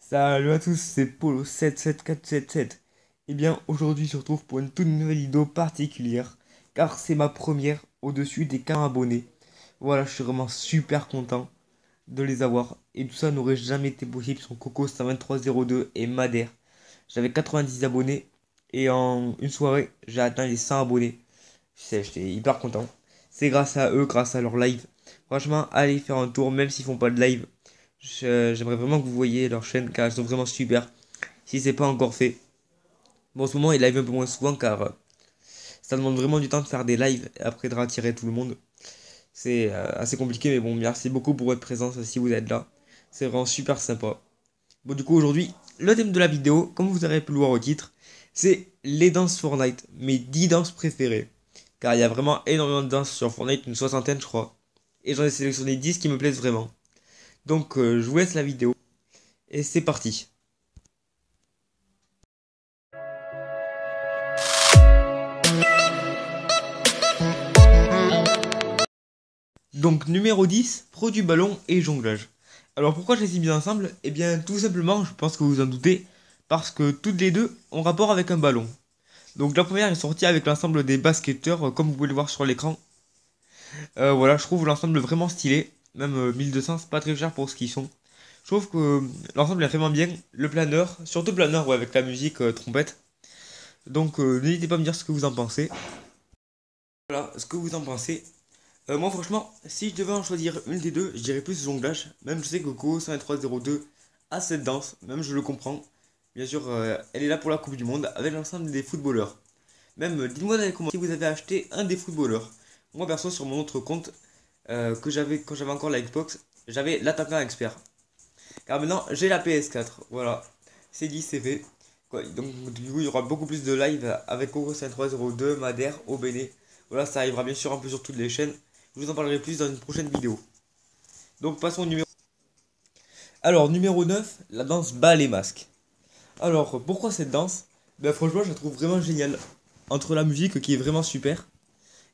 Salut à tous, c'est Polo77477. Et bien aujourd'hui je se retrouve pour une toute nouvelle vidéo particulière car c'est ma première au-dessus des 15 abonnés. Voilà, je suis vraiment super content de les avoir et tout ça n'aurait jamais été possible sans Coco 12302 et Madère. J'avais 90 abonnés et en une soirée j'ai atteint les 100 abonnés. J'étais hyper content. C'est grâce à eux, grâce à leur live. Franchement, allez faire un tour même s'ils font pas de live. J'aimerais vraiment que vous voyiez leur chaîne car elles sont vraiment super. Si c'est pas encore fait. Bon, en ce moment, ils live un peu moins souvent car ça demande vraiment du temps de faire des lives et après de rattirer tout le monde. C'est assez compliqué, mais bon, merci beaucoup pour votre présence si vous êtes là. C'est vraiment super sympa. Bon, du coup, aujourd'hui, le thème de la vidéo, comme vous aurez pu le voir au titre, c'est les danses Fortnite, mes 10 danses préférées. Car il y a vraiment énormément de danses sur Fortnite, une soixantaine, je crois. Et j'en ai sélectionné 10 qui me plaisent vraiment. Donc, je vous laisse la vidéo et c'est parti. Donc numéro 10, pro du ballon et jonglage. Alors pourquoi je les ai mis ensemble? Eh bien tout simplement, je pense que vous vous en doutez, parce que toutes les deux ont rapport avec un ballon. Donc la première est sortie avec l'ensemble des basketteurs, comme vous pouvez le voir sur l'écran. Voilà, je trouve l'ensemble vraiment stylé. Même 1200, c'est pas très cher pour ce qu'ils sont. Je trouve que l'ensemble est vraiment bien. Le planeur, surtout le planeur, ouais, avec la musique trompette. Donc n'hésitez pas à me dire ce que vous en pensez. Voilà, ce que vous en pensez. Moi franchement, si je devais en choisir une des deux, je dirais plus jonglage. Même je sais que Coco 10302 a cette danse, même je le comprends. Bien sûr, elle est là pour la Coupe du Monde avec l'ensemble des footballeurs. Même, dites-moi dans les commentaires si vous avez acheté un des footballeurs. Moi perso, sur mon autre compte que j'avais quand j'avais encore la Xbox, j'avais l'attaquant expert. Car maintenant, j'ai la PS4. Voilà, c'est dit, c'est fait. Quoi, donc du coup, il y aura beaucoup plus de live avec Coco 10302, Madère, Obéné. Voilà, ça arrivera bien sûr un peu sur toutes les chaînes. Je vous en parlerai plus dans une prochaine vidéo. Donc passons au numéro. Alors numéro 9, la danse bal et masque. Alors pourquoi cette danse? Ben franchement je la trouve vraiment géniale. Entre la musique qui est vraiment super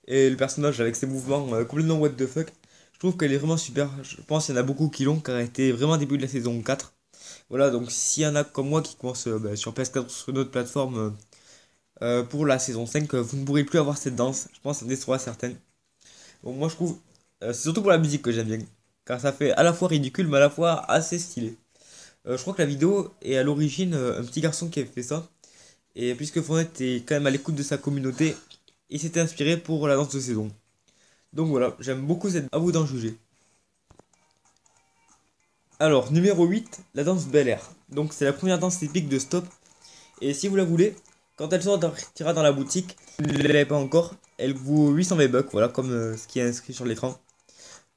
et le personnage avec ses mouvements complètement what the fuck, je trouve qu'elle est vraiment super. Je pense qu'il y en a beaucoup qui l'ont car elle était vraiment début de la saison 4. Voilà, donc s'il y en a comme moi qui commencent ben, sur PS4 ou sur une autre plateforme pour la saison 5, vous ne pourrez plus avoir cette danse. Je pense que ça déçoit certaines. Bon, moi je trouve, c'est surtout pour la musique que j'aime bien. Car ça fait à la fois ridicule mais à la fois assez stylé. Je crois que la vidéo est à l'origine un petit garçon qui avait fait ça. Et puisque Fortnite est quand même à l'écoute de sa communauté, il s'était inspiré pour la danse de saison. Donc voilà, j'aime beaucoup cette. À vous d'en juger. Alors, numéro 8, la danse Bel Air. Donc c'est la première danse typique de Stop. Et si vous la voulez, quand elle sortira dans la boutique, si vous ne l'avez pas encore, elle vaut 800 V-Bucks, voilà, comme ce qui est inscrit sur l'écran.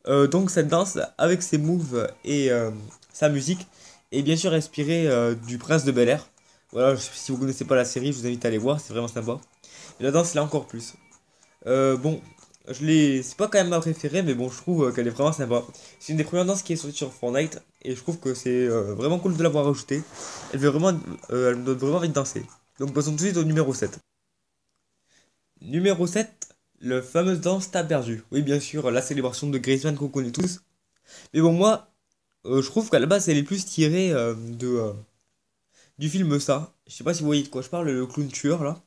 Donc cette danse, avec ses moves et sa musique, est bien sûr inspirée du Prince de Bel-Air. Voilà, si vous connaissez pas la série, je vous invite à aller voir, c'est vraiment sympa. Et la danse, là encore plus. Bon, c'est pas quand même ma préférée, mais bon, je trouve qu'elle est vraiment sympa. C'est une des premières danses qui est sortie sur Fortnite, et je trouve que c'est vraiment cool de l'avoir ajoutée. Elle me donne vraiment envie de danser. Donc passons tout de suite au numéro 7. Numéro 7, le fameux danse T'as perdu. Oui, bien sûr, la célébration de Griezmann qu'on connaît tous. Mais bon, moi, je trouve qu'à la base, elle est plus tirée du film Ça. Je sais pas si vous voyez de quoi je parle, le clown tueur là.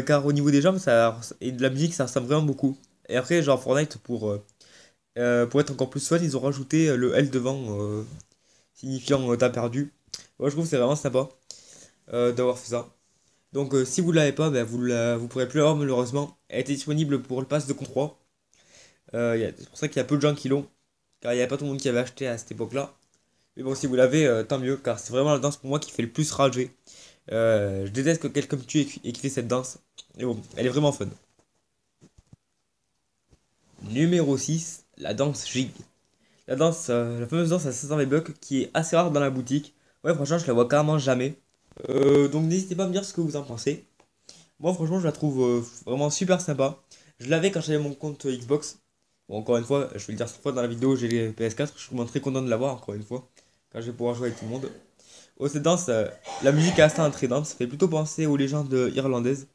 Car au niveau des jambes et de la musique, ça ressemble vraiment beaucoup. Et après, genre Fortnite, pour être encore plus fun, ils ont rajouté le L devant, signifiant t'as perdu. Moi, je trouve que c'est vraiment sympa d'avoir fait ça. Donc, si vous l'avez pas, ben, vous pourrez plus l'avoir malheureusement. Elle était disponible pour le pass de compte 3. C'est pour ça qu'il y a peu de gens qui l'ont. Car il n'y avait pas tout le monde qui avait acheté à cette époque-là. Mais bon, si vous l'avez, tant mieux, car c'est vraiment la danse pour moi qui fait le plus rager. Je déteste que quelqu'un me tue et qui fait cette danse. Mais bon, elle est vraiment fun. Numéro 6, la danse Jig. La fameuse danse à 500 V-Bucks qui est assez rare dans la boutique. Ouais, franchement, je la vois carrément jamais. Donc n'hésitez pas à me dire ce que vous en pensez. Moi, franchement, je la trouve vraiment super sympa. Je l'avais quand j'avais mon compte Xbox. Bon, encore une fois, je vais le dire cette fois dans la vidéo, j'ai les PS4. Je suis vraiment très content de l'avoir, encore une fois. Quand je vais pouvoir jouer avec tout le monde. Oh, cette danse, la musique est assez entraînante. Ça fait plutôt penser aux légendes irlandaises.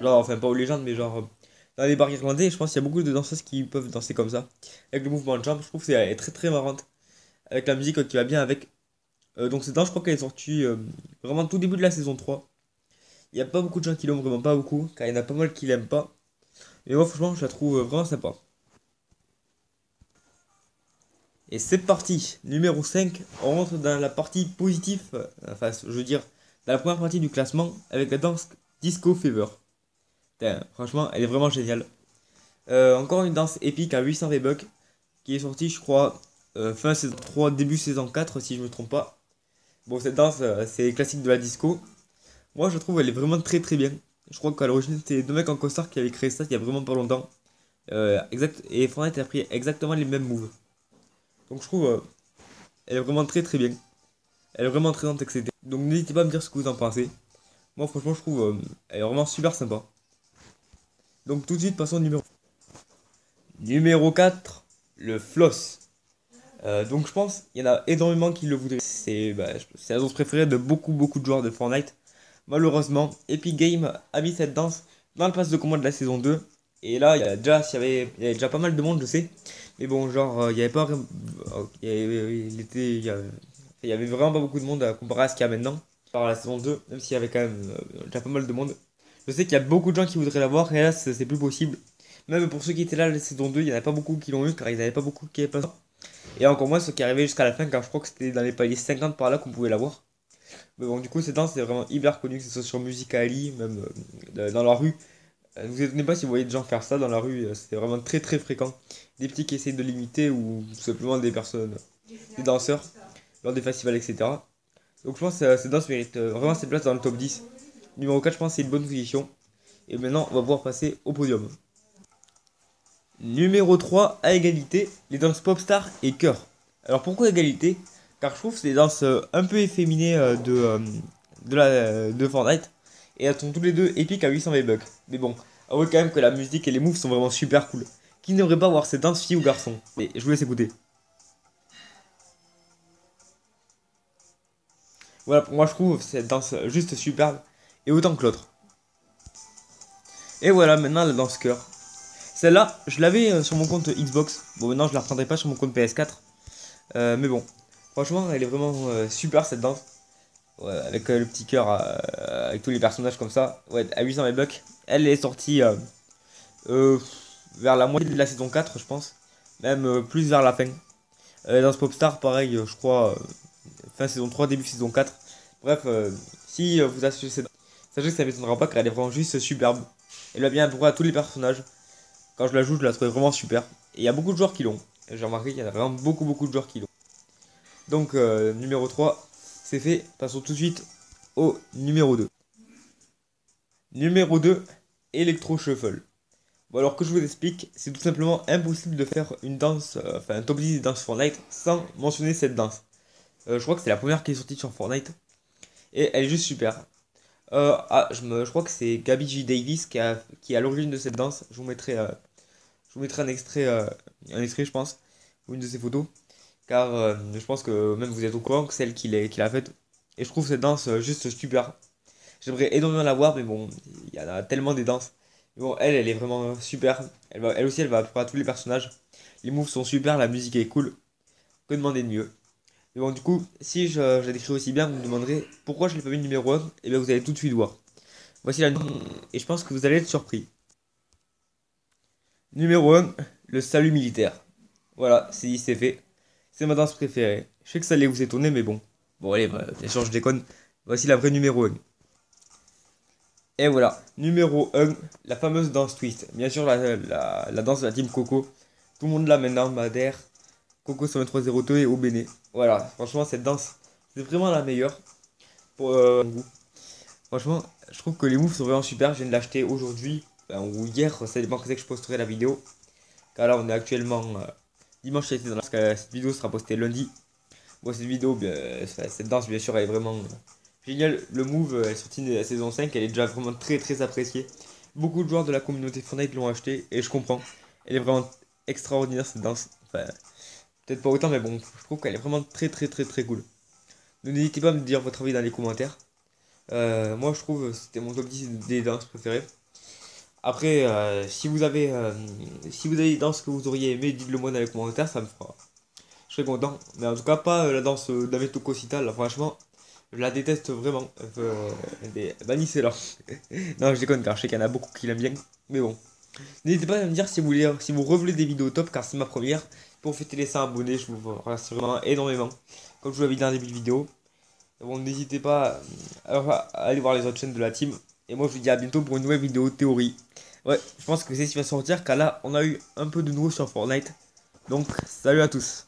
Genre, enfin, pas aux légendes, mais genre, dans les bars irlandais, je pense qu'il y a beaucoup de danseuses qui peuvent danser comme ça. Avec le mouvement de jambes, je trouve que c'est elle est très très marrante. Avec la musique qui va bien avec. Donc cette danse, je crois qu'elle est sortie vraiment tout début de la saison 3. Il n'y a pas beaucoup de gens qui l'aiment, vraiment pas beaucoup, car il y en a pas mal qui l'aiment pas. Mais moi, franchement, je la trouve vraiment sympa. Et c'est parti, numéro 5, on rentre dans la partie positive, enfin, je veux dire, dans la première partie du classement, avec la danse Disco Fever. Putain, franchement, elle est vraiment géniale. Encore une danse épique à 800 V-Bucks, qui est sortie, je crois, fin saison 3, début saison 4, si je me trompe pas. Bon, cette danse, c'est classique de la disco. Moi, je trouve elle est vraiment très très bien. Je crois qu'à l'origine, c'était deux mecs en costard qui avaient créé ça il y a vraiment pas longtemps. Et Fortnite a pris exactement les mêmes moves. Donc je trouve elle est vraiment très très bien. Elle est vraiment très lente, etc. Donc n'hésitez pas à me dire ce que vous en pensez. Moi, franchement, je trouve elle est vraiment super sympa. Donc tout de suite, passons au numéro 4, le floss. Donc je pense il y en a énormément qui le voudraient. C'est la danse préférée de beaucoup de joueurs de Fortnite. Malheureusement, Epic Games a mis cette danse dans le pass de commande de la saison 2. Et là, il y avait déjà pas mal de monde, je sais. Mais bon, genre, il y avait pas. Il y avait vraiment pas beaucoup de monde à comparer à ce qu'il y a maintenant. Par la saison 2, même s'il y avait quand même déjà pas mal de monde. Je sais qu'il y a beaucoup de gens qui voudraient l'avoir, et là, c'est plus possible. Même pour ceux qui étaient là la saison 2, il n'y en a pas beaucoup qui l'ont eu, car il n'y avait pas beaucoup qui avaient pas ça. Et encore moins ceux qui arrivaient jusqu'à la fin, car je crois que c'était dans les paliers 50 par là qu'on pouvait l'avoir. Mais bon, du coup, cette danse est vraiment hyper connue, que ce soit sur Musical.ly, même dans la rue. Ne vous étonnez pas si vous voyez des gens faire ça dans la rue, c'est vraiment très très fréquent. Des petits qui essayent de l'imiter ou tout simplement des personnes, des danseurs, lors des festivals, etc. Donc je pense que cette danse mérite vraiment cette place dans le top 10. Numéro 4, je pense que c'est une bonne position. Et maintenant, on va pouvoir passer au podium. Numéro 3, à égalité, les danses Popstar et Cœur. Alors pourquoi égalité? Car je trouve que c'est des danses un peu efféminées de Fortnite. Et elles sont tous les deux épiques à 800 V-Bucks. Mais bon, avouez quand même que la musique et les moves sont vraiment super cool. Qui n'aimerait pas voir cette danse fille ou garçon? Et je vous laisse écouter. Voilà, pour moi je trouve cette danse juste superbe. Et autant que l'autre. Et voilà, maintenant la danse Cœur. Celle-là, je l'avais sur mon compte Xbox. Bon, maintenant je la reprendrai pas sur mon compte PS4. Mais bon, franchement, elle est vraiment super cette danse. Ouais, avec le petit cœur, avec tous les personnages comme ça. Ouais, à 800 V-Bucks. Elle est sortie euh, vers la moitié de la saison 4, je pense. Même plus vers la fin. Dans ce Popstar, pareil, je crois, fin saison 3, début saison 4. Bref, si vous associez cette danse, sachez que ça ne m'étonnera pas car elle est vraiment juste superbe. Elle va bien à peu près à tous les personnages. Quand je la joue, je la trouve vraiment super. Et il y a beaucoup de joueurs qui l'ont. J'ai remarqué qu'il y en a vraiment beaucoup de joueurs qui l'ont. Donc, numéro 3, c'est fait. Passons tout de suite au numéro 2. Numéro 2, Electro Shuffle. Bon, alors que je vous explique, c'est tout simplement impossible de faire une danse, enfin un top 10 des danses Fortnite sans mentionner cette danse. Je crois que c'est la première qui est sortie sur Fortnite. Et elle est juste super. Je crois que c'est Gabby G. Davis qui est à l'origine de cette danse. Je vous mettrai un extrait, je pense, ou une de ses photos. Car je pense que même vous êtes au courant que c'est elle qui l'a faite. Et je trouve cette danse juste super. J'aimerais énormément la voir, mais bon, il y en a tellement des danses. Mais bon, elle est vraiment super. Elle aussi, elle va pour tous les personnages. Les moves sont super, la musique est cool. Que demander de mieux? Mais bon, du coup, si je la décris aussi bien, vous me demanderez pourquoi je l'ai pas mis numéro 1. Et bien, vous allez tout de suite voir. Voici la et je pense que vous allez être surpris. Numéro 1, le salut militaire. Voilà, c'est fait. C'est ma danse préférée. Je sais que ça allait vous étonner, mais bon. Bon, allez, bien sûr, je déconne. Voici la vraie numéro 1. Et voilà, numéro 1, la fameuse danse twist. Bien sûr, la danse de la team Coco. Tout le monde l'a maintenant, Madère, Coco 12302 et Obéné. Voilà, franchement, cette danse, c'est vraiment la meilleure pour mon goût. Franchement, je trouve que les moves sont vraiment super. Je viens de l'acheter aujourd'hui, ou hier, ça dépend quand c'est que je posterai la vidéo. Car là, on est actuellement dimanche, parce que cette vidéo sera postée lundi. Bon, cette vidéo, cette danse, bien sûr, elle est vraiment géniale. Le move, elle est sortie de la saison 5, elle est déjà vraiment très appréciée. Beaucoup de joueurs de la communauté Fortnite l'ont acheté et je comprends. Elle est vraiment extraordinaire cette danse. Enfin, peut-être pas autant, mais bon, je trouve qu'elle est vraiment très cool. Donc, n'hésitez pas à me dire votre avis dans les commentaires. Moi, je trouve que c'était mon top 10 des danses préférées. Après, si vous avez des danses que vous auriez aimé, dites-le moi dans les commentaires, ça me fera. je serais content. Mais en tout cas, pas la danse d'Ameto Cosita, là, franchement, je la déteste vraiment. Bannissez-la. Non, je déconne, car je sais qu'il y en a beaucoup qui l'aiment bien. Mais bon. N'hésitez pas à me dire si vous voulez, si vous revoulez des vidéos top, car c'est ma première. Pour fêter les 100 abonnés, je vous remercie vraiment énormément. Comme je vous l'avais dit dans le début de vidéo. Bon, n'hésitez pas à aller voir les autres chaînes de la team. Et moi, je vous dis à bientôt pour une nouvelle vidéo théorie. Ouais, je pense que c'est ce qui va sortir, car là, on a eu un peu de nouveau sur Fortnite. Donc, salut à tous.